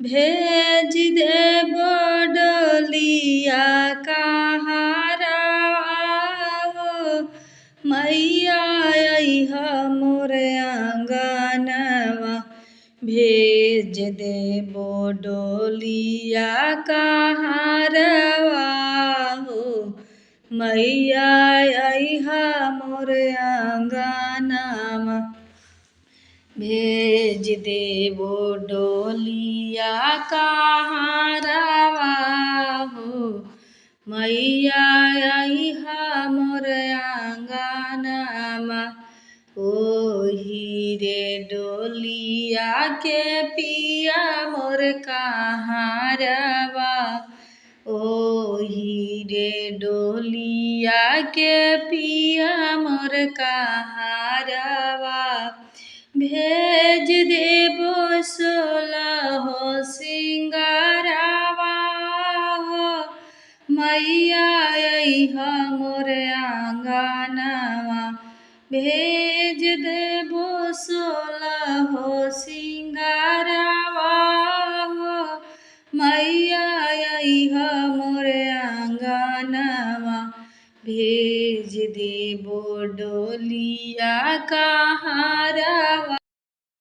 भेज देबो डोलिया कहारा हो मैया अइहा मोर आंगनवा भेज देबो डोलिया कहारवा हो मैया अइहा मोर आंगनवा भेज देबो डोलिया कहारवा हो मैया अइहा मोर आंगनवा ओही रे डोलिया के पिया मोर कहारवा ओही रे डोलिया के पिया मोर कहारवा भेज देबो सोलहो सिंगारवा हो मैया अइहा मोर आंगनवा भेज देबो सोलहो सिंगारवा हो मैया अइहा मोर आंगनवा भेज देबो डोलिया कहारवा